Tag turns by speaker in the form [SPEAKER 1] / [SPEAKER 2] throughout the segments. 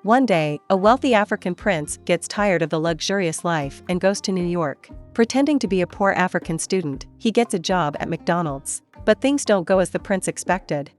[SPEAKER 1] One day, a wealthy African prince gets tired of the luxurious life and goes to New York. Pretending to be a poor African student, he gets a job at McDonald's. But things don't go as the prince expected.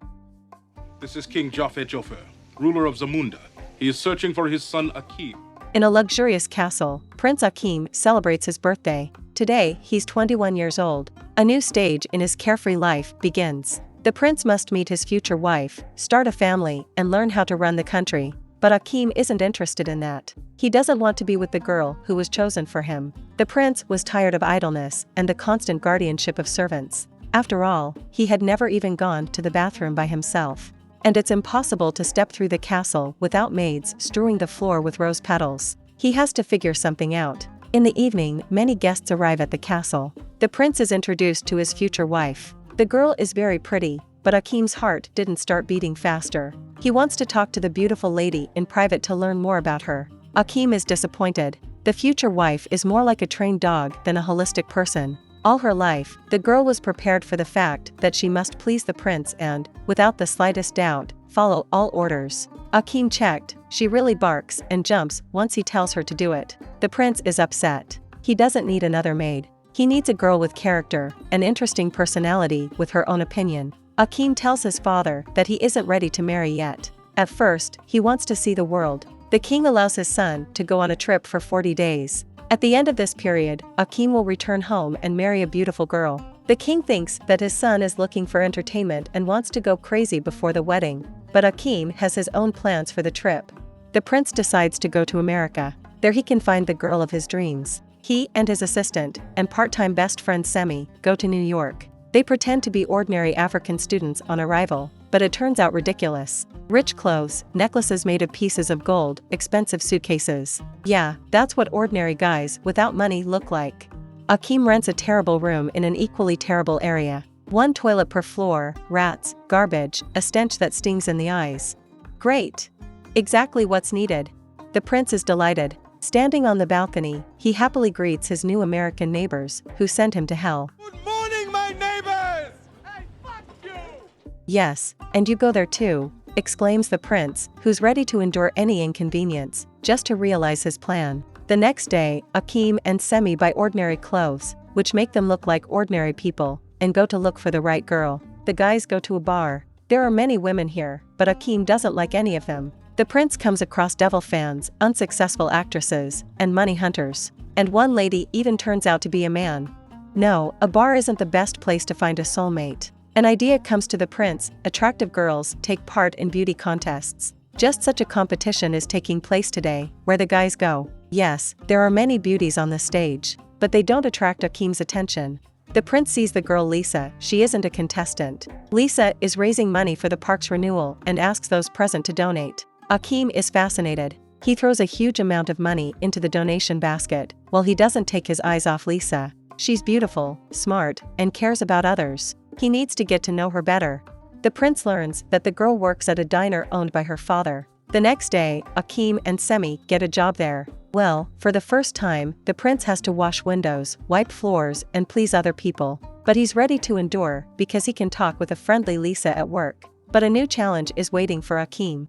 [SPEAKER 2] This is King Jaffe Joffer, ruler of Zamunda. He is searching for his son Akeem.
[SPEAKER 1] In a luxurious castle, Prince Akeem celebrates his birthday. Today, he's 21 years old. A new stage in his carefree life begins. The prince must meet his future wife, start a family, and learn how to run the country. But Akeem isn't interested in that. He doesn't want to be with the girl who was chosen for him. The prince was tired of idleness and the constant guardianship of servants. After all, he had never even gone to the bathroom by himself. And it's impossible to step through the castle without maids strewing the floor with rose petals. He has to figure something out. In the evening, many guests arrive at the castle. The prince is introduced to his future wife. The girl is very pretty, but Akeem's heart didn't start beating faster. He wants to talk to the beautiful lady in private to learn more about her. Akeem is disappointed. The future wife is more like a trained dog than a holistic person. All her life, the girl was prepared for the fact that she must please the prince and, without the slightest doubt, follow all orders. Akeem checked, she really barks and jumps once he tells her to do it. The prince is upset. He doesn't need another maid. He needs a girl with character, an interesting personality with her own opinion. Akeem tells his father that he isn't ready to marry yet. At first, he wants to see the world. The king allows his son to go on a trip for 40 days. At the end of this period, Akeem will return home and marry a beautiful girl. The king thinks that his son is looking for entertainment and wants to go crazy before the wedding. But Akeem has his own plans for the trip. The prince decides to go to America. There he can find the girl of his dreams. He and his assistant, and part-time best friend Semi, go to New York. They pretend to be ordinary African students on arrival, but it turns out ridiculous. Rich clothes, necklaces made of pieces of gold, expensive suitcases. Yeah, that's what ordinary guys without money look like. Akeem rents a terrible room in an equally terrible area. One toilet per floor, rats, garbage, a stench that stings in the eyes. Great! Exactly what's needed. The prince is delighted. Standing on the balcony, he happily greets his new American neighbors, who send him to hell.
[SPEAKER 2] Good morning, my neighbors!
[SPEAKER 3] Hey, fuck you!
[SPEAKER 1] Yes, and you go there too, exclaims the prince, who's ready to endure any inconvenience, just to realize his plan. The next day, Akeem and Semi buy ordinary clothes, which make them look like ordinary people, and go to look for the right girl. The guys go to a bar. There are many women here, but Akeem doesn't like any of them. The prince comes across devil fans, unsuccessful actresses, and money hunters. And one lady even turns out to be a man. No, a bar isn't the best place to find a soulmate. An idea comes to the prince: attractive girls take part in beauty contests. Just such a competition is taking place today, where the guys go. Yes, there are many beauties on the stage, but they don't attract Akeem's attention. The prince sees the girl Lisa. She isn't a contestant. Lisa is raising money for the park's renewal and asks those present to donate. Akeem is fascinated. He throws a huge amount of money into the donation basket, while he doesn't take his eyes off Lisa. She's beautiful, smart, and cares about others. He needs to get to know her better. The prince learns that the girl works at a diner owned by her father. The next day, Akeem and Semi get a job there. Well, for the first time, the prince has to wash windows, wipe floors, and please other people. But he's ready to endure, because he can talk with a friendly Lisa at work. But a new challenge is waiting for Akeem.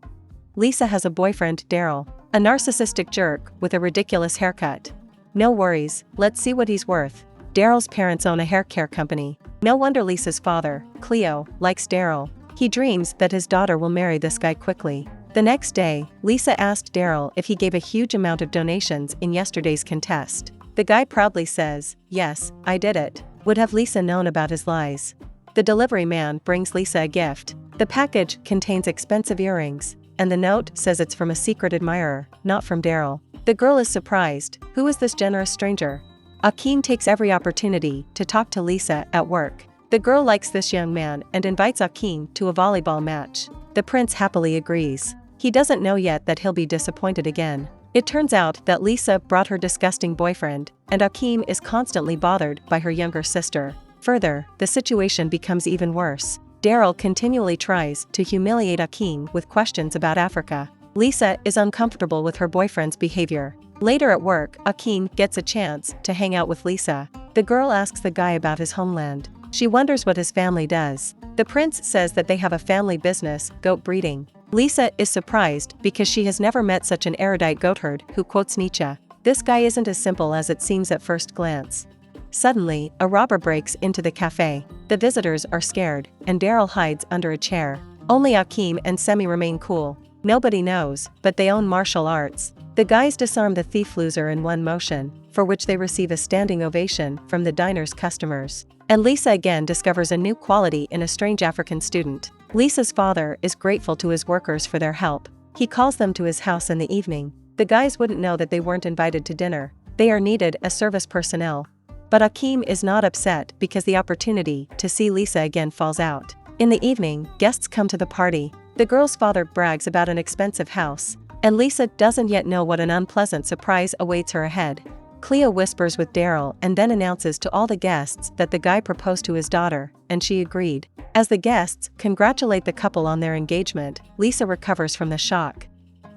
[SPEAKER 1] Lisa has a boyfriend, Daryl, a narcissistic jerk with a ridiculous haircut. No worries, let's see what he's worth. Daryl's parents own a hair care company. No wonder Lisa's father, Cleo, likes Daryl. He dreams that his daughter will marry this guy quickly. The next day, Lisa asked Daryl if he gave a huge amount of donations in yesterday's contest. The guy proudly says, "Yes, I did it." Would have Lisa known about his lies. The delivery man brings Lisa a gift. The package contains expensive earrings, and the note says it's from a secret admirer, not from Daryl. The girl is surprised. Who is this generous stranger? Akeem takes every opportunity to talk to Lisa at work. The girl likes this young man and invites Akeem to a volleyball match. The prince happily agrees. He doesn't know yet that he'll be disappointed again. It turns out that Lisa brought her disgusting boyfriend, and Akeem is constantly bothered by her younger sister. Further, the situation becomes even worse. Daryl continually tries to humiliate Akeem with questions about Africa. Lisa is uncomfortable with her boyfriend's behavior. Later at work, Akeem gets a chance to hang out with Lisa. The girl asks the guy about his homeland. She wonders what his family does. The prince says that they have a family business, goat breeding. Lisa is surprised because she has never met such an erudite goatherd who quotes Nietzsche. This guy isn't as simple as it seems at first glance. Suddenly, a robber breaks into the cafe. The visitors are scared, and Daryl hides under a chair. Only Akeem and Semi remain cool. Nobody knows, but they own martial arts. The guys disarm the thief loser in one motion, for which they receive a standing ovation from the diner's customers. And Lisa again discovers a new quality in a strange African student. Lisa's father is grateful to his workers for their help. He calls them to his house in the evening. The guys wouldn't know that they weren't invited to dinner. They are needed as service personnel. But Akeem is not upset because the opportunity to see Lisa again falls out. In the evening, guests come to the party. The girl's father brags about an expensive house, and Lisa doesn't yet know what an unpleasant surprise awaits her ahead. Cleo whispers with Daryl and then announces to all the guests that the guy proposed to his daughter, and she agreed. As the guests congratulate the couple on their engagement, Lisa recovers from the shock.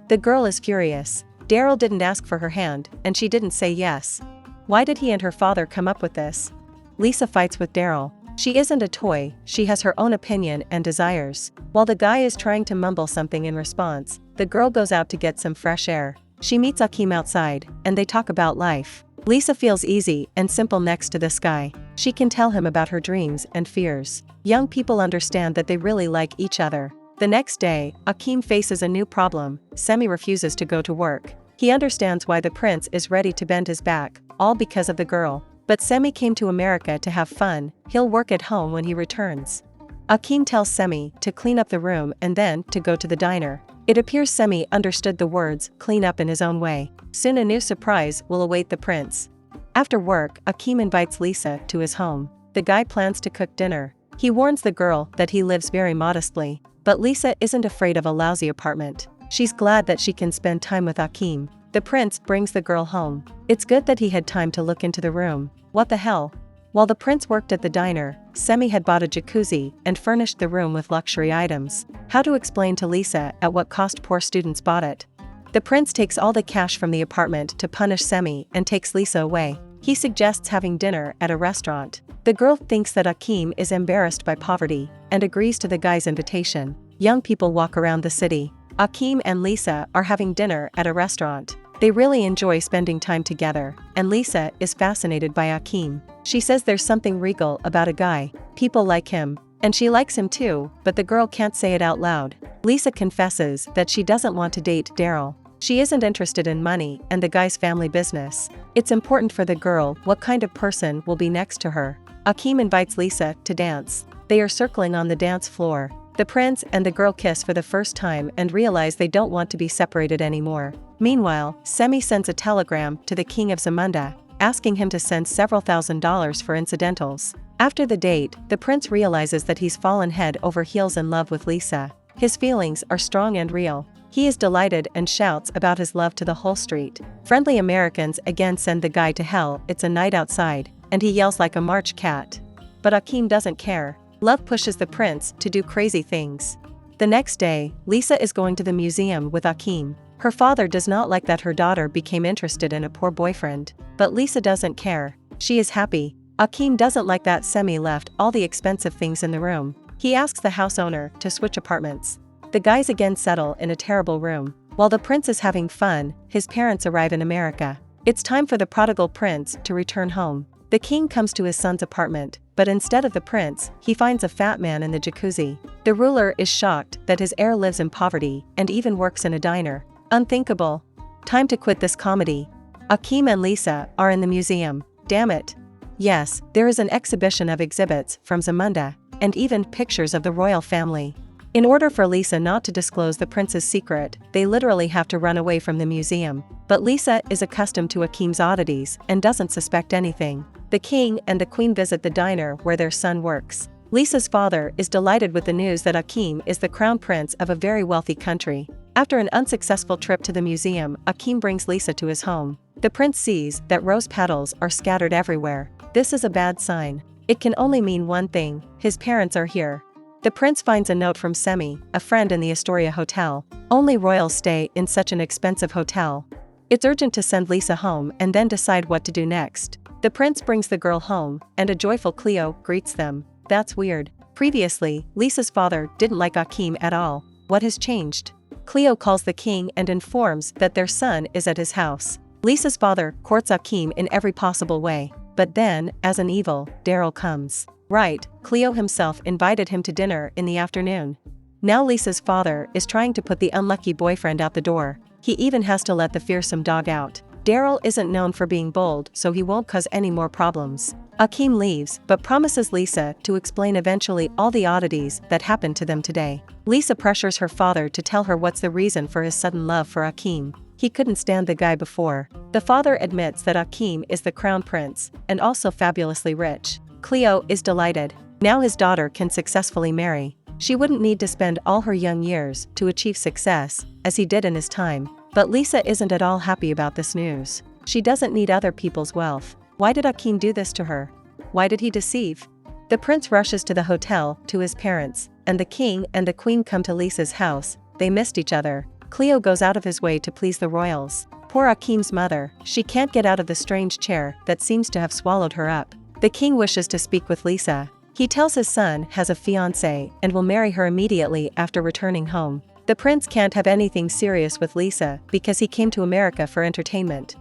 [SPEAKER 1] The girl is furious. Daryl didn't ask for her hand, and she didn't say yes. Why did he and her father come up with this? Lisa fights with Daryl. She isn't a toy, she has her own opinion and desires. While the guy is trying to mumble something in response, the girl goes out to get some fresh air. She meets Akeem outside, and they talk about life. Lisa feels easy and simple next to this guy. She can tell him about her dreams and fears. Young people understand that they really like each other. The next day, Akeem faces a new problem. Semi refuses to go to work. He understands why the prince is ready to bend his back, all because of the girl. But Semi came to America to have fun, he'll work at home when he returns. Akeem tells Semi to clean up the room and then to go to the diner. It appears Semi understood the words clean up in his own way. Soon a new surprise will await the prince. After work, Akeem invites Lisa to his home. The guy plans to cook dinner. He warns the girl that he lives very modestly. But Lisa isn't afraid of a lousy apartment. She's glad that she can spend time with Akeem. The prince brings the girl home. It's good that he had time to look into the room. What the hell? While the prince worked at the diner, Semi had bought a jacuzzi and furnished the room with luxury items. How to explain to Lisa at what cost poor students bought it? The prince takes all the cash from the apartment to punish Semi and takes Lisa away. He suggests having dinner at a restaurant. The girl thinks that Akeem is embarrassed by poverty and agrees to the guy's invitation. Young people walk around the city. Akeem and Lisa are having dinner at a restaurant. They really enjoy spending time together, and Lisa is fascinated by Akeem. She says there's something regal about a guy. People like him, and she likes him too, but the girl can't say it out loud. Lisa confesses that she doesn't want to date Daryl. She isn't interested in money and the guy's family business. It's important for the girl what kind of person will be next to her. Akeem invites Lisa to dance. They are circling on the dance floor. The prince and the girl kiss for the first time and realize they don't want to be separated anymore. Meanwhile, Semi sends a telegram to the king of Zamunda, asking him to send several $1,000s for incidentals. After the date, the prince realizes that he's fallen head over heels in love with Lisa. His feelings are strong and real. He is delighted and shouts about his love to the whole street. Friendly Americans again send the guy to hell. It's a night outside, and he yells like a March cat. But Akeem doesn't care. Love pushes the prince to do crazy things. The next day, Lisa is going to the museum with Akeem. Her father does not like that her daughter became interested in a poor boyfriend, but Lisa doesn't care. She is happy. Akeem doesn't like that Semi left all the expensive things in the room. He asks the house owner to switch apartments. The guys again settle in a terrible room. While the prince is having fun, his parents arrive in America. It's time for the prodigal prince to return home. The king comes to his son's apartment, but instead of the prince, he finds a fat man in the jacuzzi. The ruler is shocked that his heir lives in poverty and even works in a diner. Unthinkable. Time to quit this comedy. Akeem and Lisa are in the museum. Damn it. Yes, there is an exhibition of exhibits from Zamunda, and even pictures of the royal family. In order for Lisa not to disclose the prince's secret, they literally have to run away from the museum. But Lisa is accustomed to Akeem's oddities and doesn't suspect anything. The king and the queen visit the diner where their son works. Lisa's father is delighted with the news that Akeem is the crown prince of a very wealthy country. After an unsuccessful trip to the museum, Akeem brings Lisa to his home. The prince sees that rose petals are scattered everywhere. This is a bad sign. It can only mean one thing: his parents are here. The prince finds a note from Semi, a friend in the Astoria hotel. Only royals stay in such an expensive hotel. It's urgent to send Lisa home and then decide what to do next. The prince brings the girl home, and a joyful Cleo greets them. That's weird. Previously, Lisa's father didn't like Akeem at all. What has changed? Cleo calls the king and informs that their son is at his house. Lisa's father courts Akeem in every possible way, but then, as an evil, Daryl comes. Right, Cleo himself invited him to dinner in the afternoon. Now Lisa's father is trying to put the unlucky boyfriend out the door. He even has to let the fearsome dog out. Daryl isn't known for being bold, so he won't cause any more problems. Akeem leaves, but promises Lisa to explain eventually all the oddities that happened to them today. Lisa pressures her father to tell her what's the reason for his sudden love for Akeem. He couldn't stand the guy before. The father admits that Akeem is the crown prince, and also fabulously rich. Cleo is delighted. Now his daughter can successfully marry. She wouldn't need to spend all her young years to achieve success, as he did in his time. But Lisa isn't at all happy about this news. She doesn't need other people's wealth. Why did Akeem do this to her? Why did he deceive? The prince rushes to the hotel to his parents, and the king and the queen come to Lisa's house. They missed each other. Cleo goes out of his way to please the royals. Poor Akeem's mother, she can't get out of the strange chair that seems to have swallowed her up. The king wishes to speak with Lisa. He tells his son has a fiancée and will marry her immediately after returning home. The prince can't have anything serious with Lisa because he came to America for entertainment.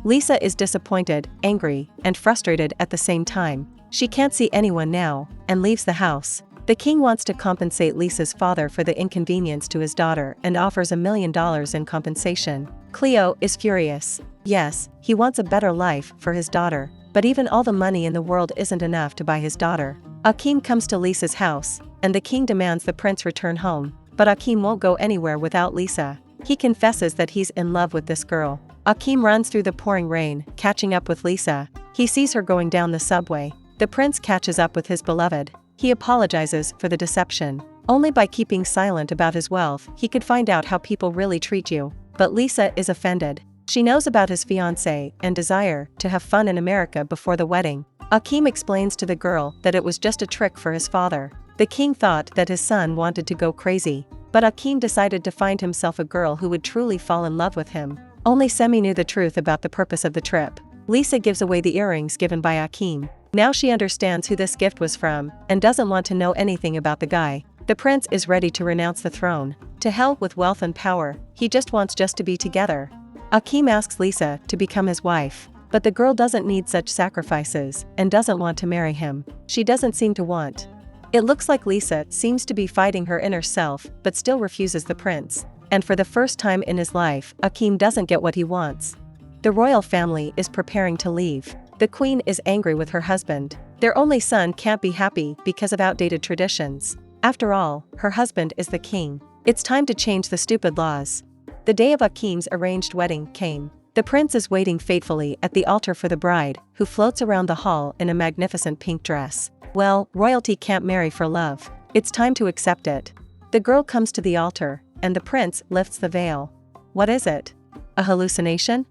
[SPEAKER 1] Lisa is disappointed, angry, and frustrated at the same time. She can't see anyone now, and leaves the house. The king wants to compensate Lisa's father for the inconvenience to his daughter and offers $1 million in compensation. Cleo is furious. Yes, he wants a better life for his daughter, but even all the money in the world isn't enough to buy his daughter. Akeem comes to Lisa's house, and the king demands the prince return home. But Akeem won't go anywhere without Lisa. He confesses that he's in love with this girl. Akeem runs through the pouring rain, catching up with Lisa. He sees her going down the subway. The prince catches up with his beloved. He apologizes for the deception. Only by keeping silent about his wealth he could find out how people really treat you. But Lisa is offended. She knows about his fiancée and desire to have fun in America before the wedding. Akeem explains to the girl that it was just a trick for his father. The king thought that his son wanted to go crazy, but Akeem decided to find himself a girl who would truly fall in love with him. Only Semi knew the truth about the purpose of the trip. Lisa gives away the earrings given by Akeem. Now she understands who this gift was from, and doesn't want to know anything about the guy. The prince is ready to renounce the throne. To hell with wealth and power, he just wants to be together. Akeem asks Lisa to become his wife, but the girl doesn't need such sacrifices, and doesn't want to marry him. She doesn't seem to want. It looks like Lisa seems to be fighting her inner self, but still refuses the prince. And for the first time in his life, Akeem doesn't get what he wants. The royal family is preparing to leave. The queen is angry with her husband. Their only son can't be happy because of outdated traditions. After all, her husband is the king. It's time to change the stupid laws. The day of Akeem's arranged wedding came. The prince is waiting faithfully at the altar for the bride, who floats around the hall in a magnificent pink dress. Well, royalty can't marry for love. It's time to accept it. The girl comes to the altar, and the prince lifts the veil. What is it? A hallucination?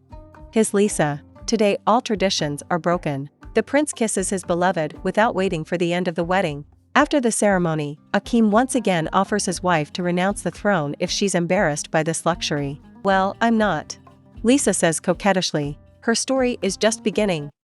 [SPEAKER 1] His Lisa. Today all traditions are broken. The prince kisses his beloved without waiting for the end of the wedding. After the ceremony, Akeem once again offers his wife to renounce the throne if she's embarrassed by this luxury. Well, I'm not. Lisa says coquettishly. Her story is just beginning.